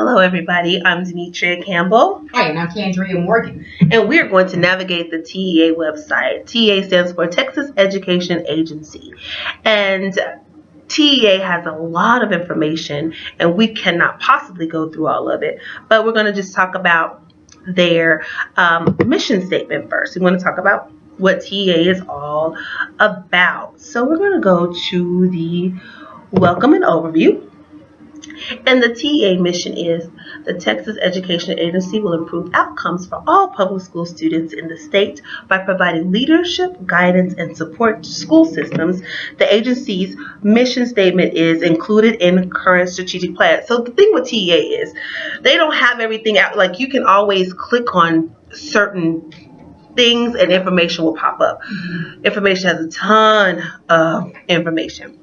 Hello, everybody. I'm Demetria Campbell. Hi, and I'm Candria Morgan. And we're going to navigate the TEA website. TEA stands for Texas Education Agency. And TEA has a lot of information, and we cannot possibly go through all of it. But we're going to just talk about their mission statement first. We're going to talk about what TEA is all about. So we're going to go to the welcome and overview. And the TEA mission is the Texas Education Agency will improve outcomes for all public school students in the state by providing leadership, guidance, and support to school systems. The agency's mission statement is included in current strategic plans. So the thing with TEA is they don't have everything out. Like, you can always click on certain things and information will pop up. Information has a ton of information.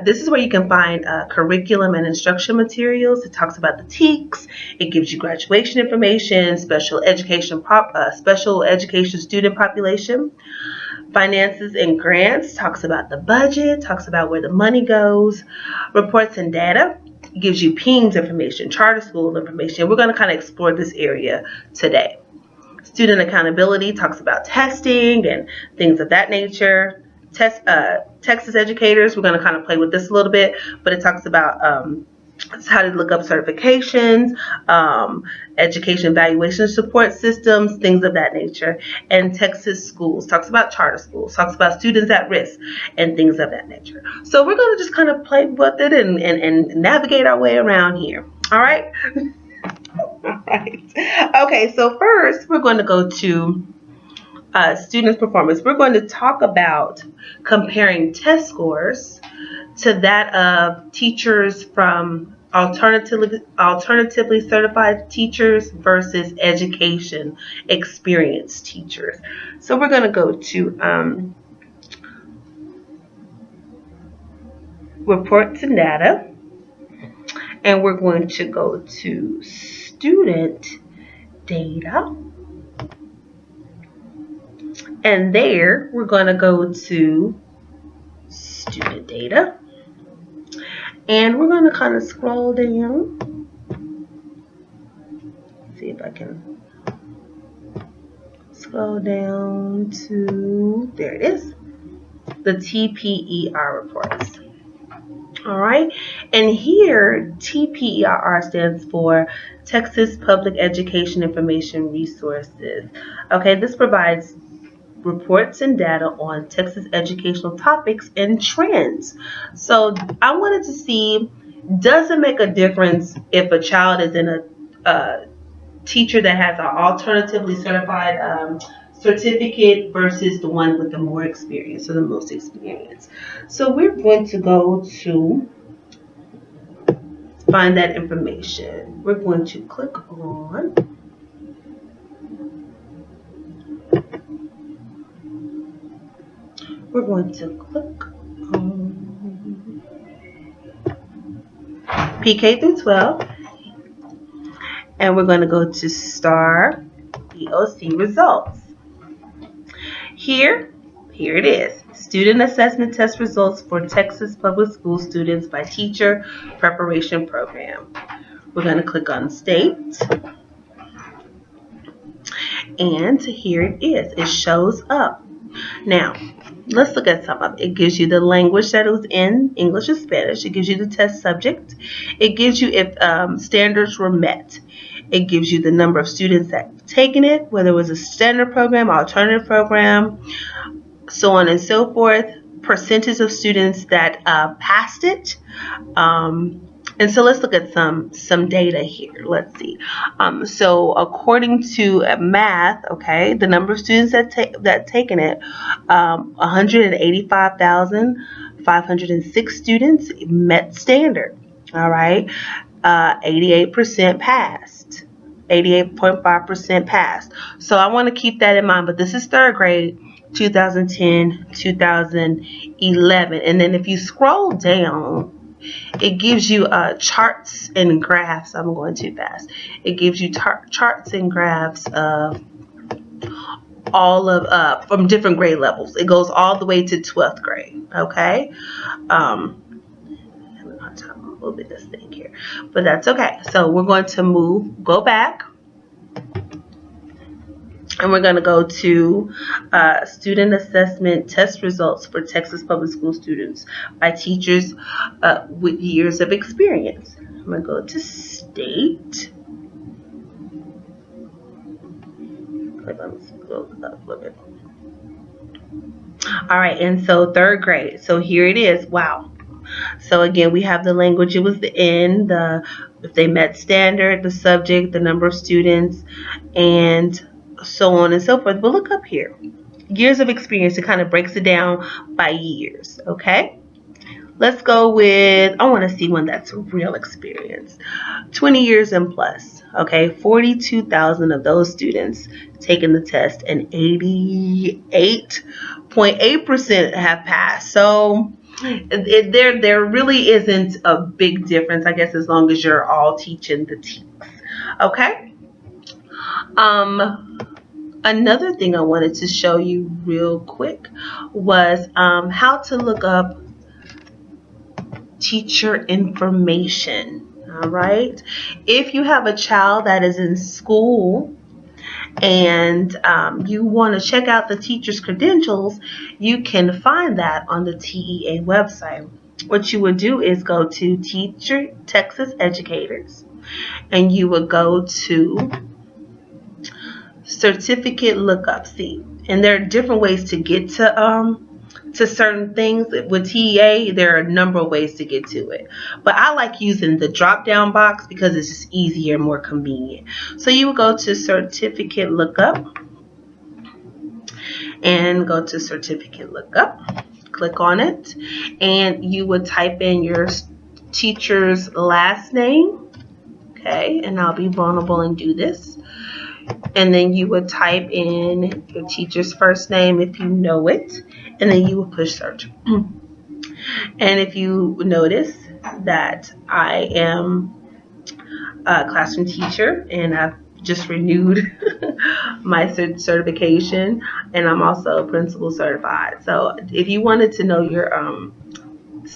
This is where you can find curriculum and instruction materials. It talks about the TEKS. It gives you graduation information, special education student population, finances and grants. Talks about the budget. Talks about where the money goes. Reports and data. It gives you PINGS information, charter school information. We're going to kind of explore this area today. Student accountability talks about testing and things of that nature. Texas educators, we're going to kind of play with this a little bit, but it talks about how to look up certifications, education evaluation support systems, things of that nature. And Texas schools talks about charter schools, talks about students at risk and things of that nature. So we're going to just kind of play with it and navigate our way around here. All right. All right. Okay, so first we're going to go to students' performance. We're going to talk about comparing test scores to that of teachers from alternatively certified teachers versus education experienced teachers. So we're going to go to reports and data, and we're going to go to student data. And there, we're going to go to student data. And we're going to kind of scroll down. See if I can scroll down to, there it is, the TPER reports. All right. And here, TPER stands for Texas Public Education Information Resources. Okay, this provides reports and data on Texas educational topics and trends. So I wanted to see, does it make a difference if a child is in a teacher that has an alternatively certified certificate versus the one with the more experience or the most experience? So we're going to go to find that information. We're going to click on we're going to click on PK through 12, and we're going to go to STAR EOC results. Here it is. Student assessment test results for Texas public school students by teacher preparation program. We're going to click on state. And here it is. It shows up. Now, let's look at some of it. It gives you the language that it was in, English and Spanish. It gives you the test subject. It gives you if standards were met. It gives you the number of students that have taken it, whether it was a standard program, alternative program, so on and so forth. Percentage of students that passed it. And so let's look at some data here. Let's see. So according to math, okay, the number of students that taken it, 185,506 students met standard. All right, 88% passed. 88.5% passed. So I want to keep that in mind. But this is third grade, 2010, 2011, and then if you scroll down, it gives you charts and graphs. I'm going too fast. It gives you charts and graphs of all of from different grade levels. It goes all the way to 12th grade. Okay. little bit of this thing here, but that's okay. So we're going to go back, and we're going to go to student assessment test results for Texas Public School students by teachers with years of experience. I'm going to go to state. Let me scroll up a little bit. All right, and so third grade. So here it is. Wow. So again, we have the language. It was the N, if they met standard, the subject, the number of students, and so on and so forth. But look up here. Years of experience. It kind of breaks it down by years. Okay. Let's go with, I want to see one that's real experience. 20 years and plus. Okay, 42,000 of those students taken the test, and 88.8% have passed. So there really isn't a big difference, I guess, as long as you're all teaching the TEKS. Okay. Another thing I wanted to show you real quick was how to look up teacher information. All right. If you have a child that is in school and you want to check out the teacher's credentials, you can find that on the TEA website. What you would do is go to Teacher Texas Educators, and you would go to certificate lookup. See, and there are different ways to get to certain things. With TEA, there are a number of ways to get to it, but I like using the drop down box because it's just easier and more convenient. So you would go to certificate lookup and go to certificate lookup, click on it, and you would type in your teacher's last name. Okay, and I'll be vulnerable and do this. And then you would type in your teacher's first name if you know it, and then you would push search. And if you notice that I am a classroom teacher and I've just renewed my certification, and I'm also principal certified. So if you wanted to know your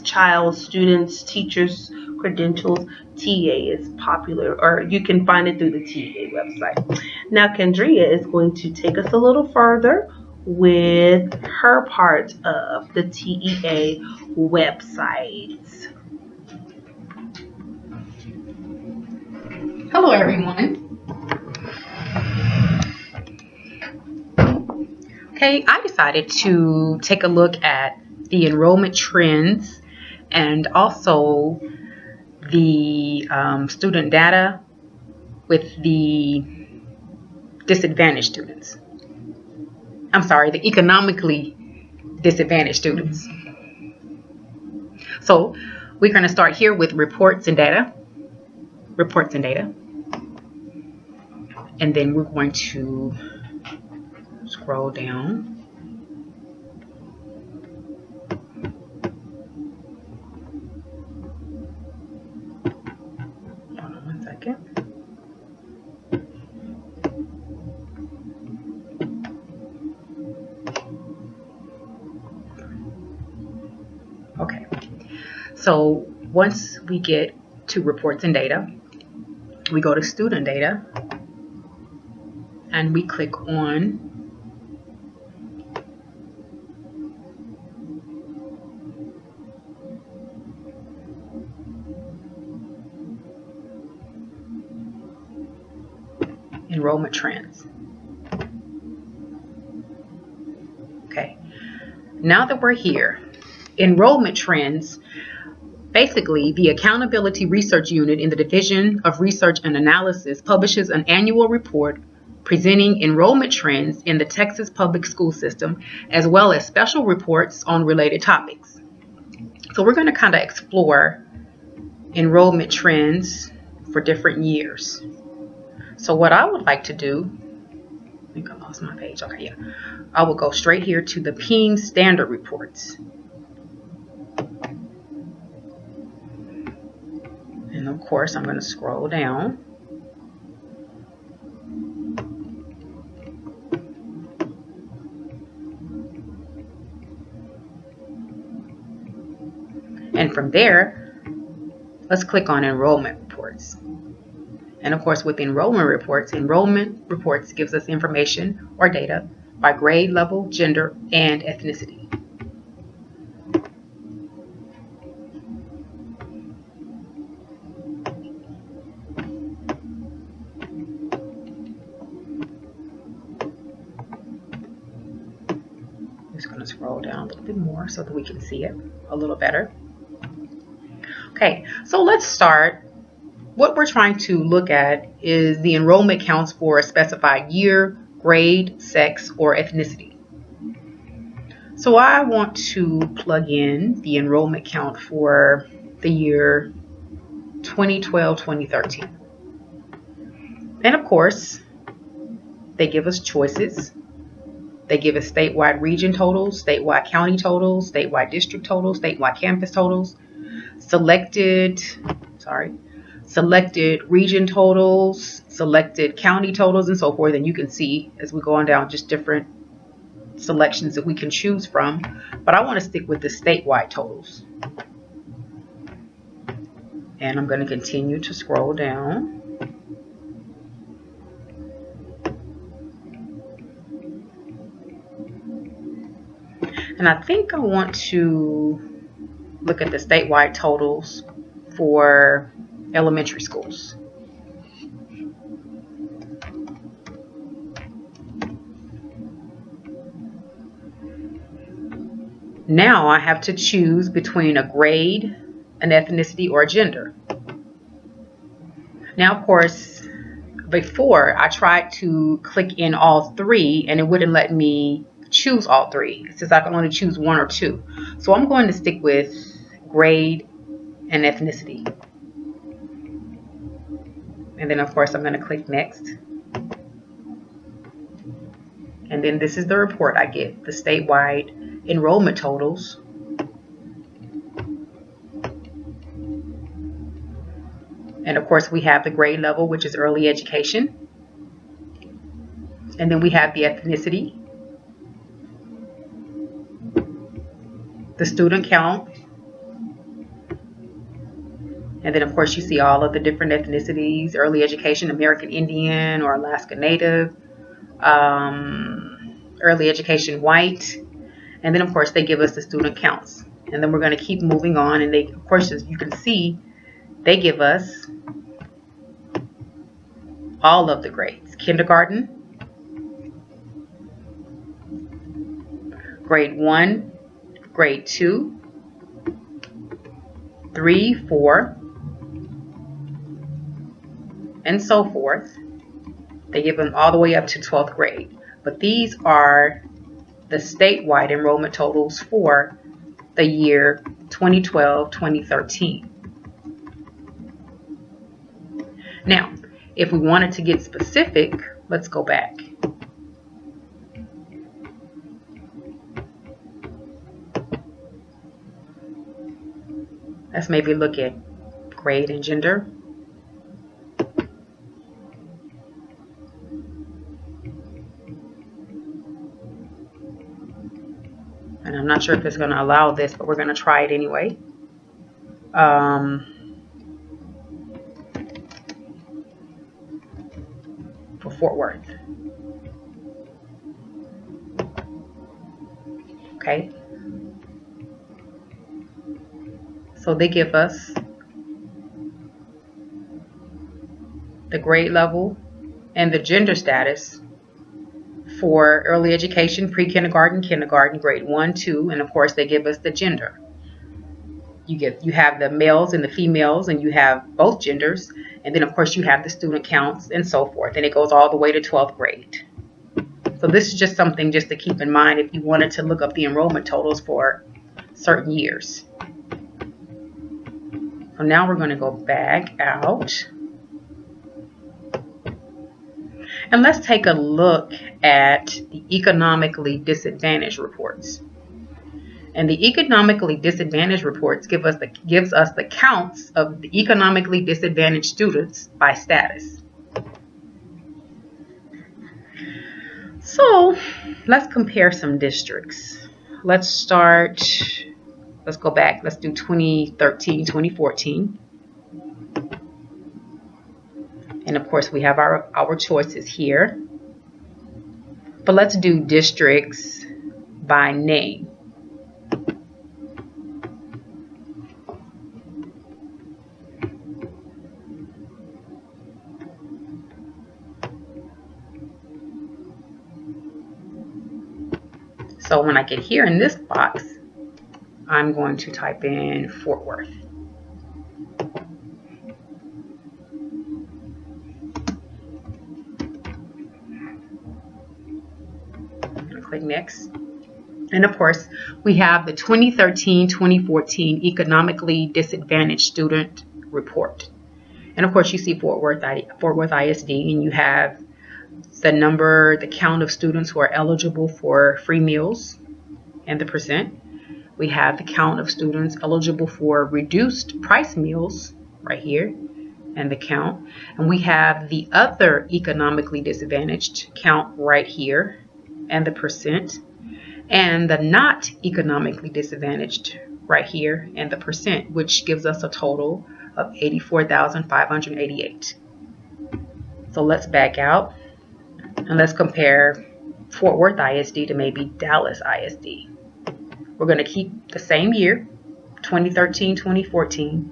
child, students, teachers' credentials, TEA is popular, or you can find it through the TEA website. Now Kendria is going to take us a little further with her part of the TEA website. Hello everyone. Okay, I decided to take a look at the enrollment trends and also the student data with the disadvantaged students. I'm sorry, the economically disadvantaged students. So we're going to start here with reports and data. And then we're going to scroll down. Hold on one second. Okay, so once we get to reports and data, we go to student data and we click on enrollment trends. Okay, now that we're here, enrollment trends, basically the Accountability Research Unit in the Division of Research and Analysis publishes an annual report presenting enrollment trends in the Texas public school system, as well as special reports on related topics. So we're going to kind of explore enrollment trends for different years. So what I would like to do, I think I lost my page. Okay, yeah. I will go straight here to the PEIMS standard reports. And of course, I'm going to scroll down. And from there, let's click on enrollment reports. And of course, with enrollment reports gives us information or data by grade level, gender, and ethnicity. I'm just going to scroll down a little bit more so that we can see it a little better. Okay, so let's start. What we're trying to look at is the enrollment counts for a specified year, grade, sex, or ethnicity. So I want to plug in the enrollment count for the year 2012-2013. And of course, they give us choices. They give us statewide region totals, statewide county totals, statewide district totals, statewide campus totals, selected region totals, selected county totals, and so forth. And you can see as we go on down just different selections that we can choose from. But I want to stick with the statewide totals. And I'm going to continue to scroll down. And I think I want to look at the statewide totals for elementary schools. Now I have to choose between a grade, an ethnicity, or a gender. Now, of course, before I tried to click in all three and it wouldn't let me choose all three. It says I can only choose one or two. So I'm going to stick with grade and ethnicity. And then of course I'm going to click next. And then this is the report I get, the statewide enrollment totals. And of course we have the grade level, which is early education. And then we have the ethnicity, the student count, and then of course you see all of the different ethnicities: early education, American Indian or Alaska Native, early education white, and then of course they give us the student counts. And then we're going to keep moving on, and they, of course, as you can see, they give us all of the grades: kindergarten, grade 1, grade 2, 3, 4, and so forth. They give them all the way up to 12th grade. But these are the statewide enrollment totals for the year 2012-2013. Now, if we wanted to get specific, let's go back. Let's maybe look at grade and gender. And I'm not sure if it's going to allow this, but we're going to try it anyway. For Fort Worth. Okay. So they give us the grade level and the gender status for early education, pre-kindergarten, kindergarten, grade 1, 2, and of course they give us the gender. You have the males and the females, and you have both genders, and then of course you have the student counts and so forth, and it goes all the way to 12th grade. So this is just something just to keep in mind if you wanted to look up the enrollment totals for certain years. So now we're going to go back out. And let's take a look at the economically disadvantaged reports. And the economically disadvantaged reports gives us the counts of the economically disadvantaged students by status. So let's compare some districts. Let's go back. Let's do 2013, 2014. And of course, we have our choices here. But let's do districts by name. So when I get here in this box, I'm going to type in Fort Worth. Click next. And of course, we have the 2013-2014 Economically Disadvantaged Student Report. And of course, you see Fort Worth ISD, and you have the count of students who are eligible for free meals and the percent. We have the count of students eligible for reduced price meals right here and the count. And we have the other economically disadvantaged count right here and the percent. And the not economically disadvantaged right here and the percent, which gives us a total of 84,588. So let's back out and let's compare Fort Worth ISD to maybe Dallas ISD. We're going to keep the same year, 2013-2014,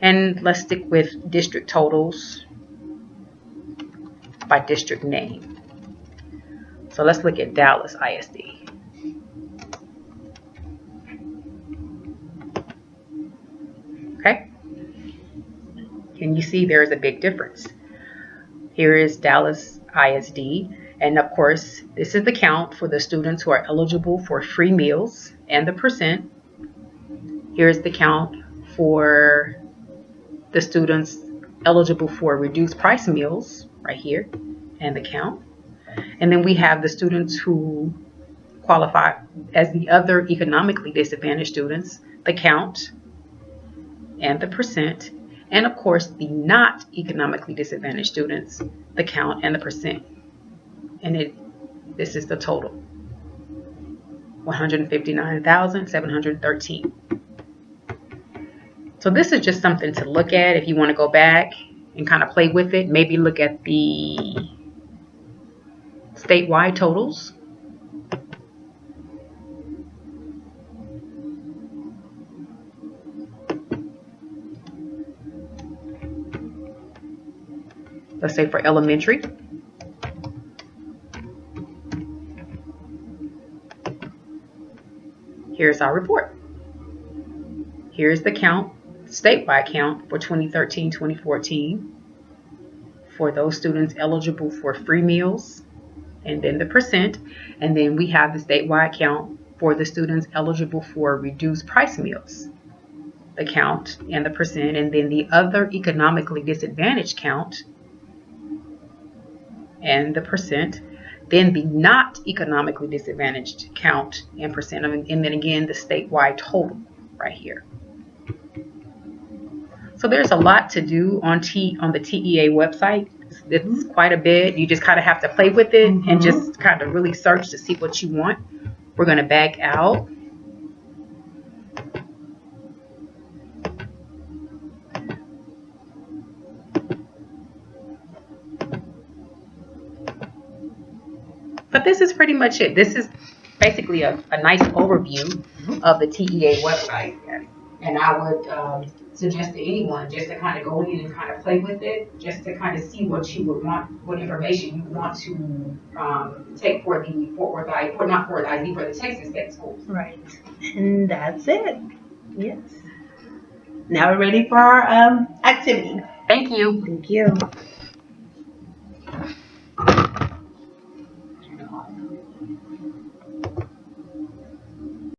and let's stick with district totals by district name. So let's look at Dallas ISD. Okay, and you see there is a big difference. Here is Dallas ISD, and of course this is the count for the students who are eligible for free meals and the percent. Here's the count for the students eligible for reduced price meals right here and the count. And then we have the students who qualify as the other economically disadvantaged students, the count and the percent, and of course the not economically disadvantaged students, the count and the percent. And this is the total, 159,713. So this is just something to look at if you want to go back and kind of play with it. Maybe look at the statewide totals. Let's say for elementary. Here's our report. Here's the count, statewide count for 2013-2014 for those students eligible for free meals, and then the percent. And then we have the statewide count for the students eligible for reduced price meals, the count and the percent, and then the other economically disadvantaged count and the percent, then the not economically disadvantaged count and percent, and then again the statewide total right here. So there's a lot to do on the TEA website. It's quite a bit. You just kind of have to play with it and just kind of really search to see what you want. We're going to back out. But this is pretty much it. This is basically a nice overview of the TEA website. And I would suggest to anyone just to kind of go in and kind of play with it, just to kind of see what you would want, what information you want to take for the for the Texas Tech schools. Right. And that's it. Yes. Now we're ready for our activity. Thank you. Thank you.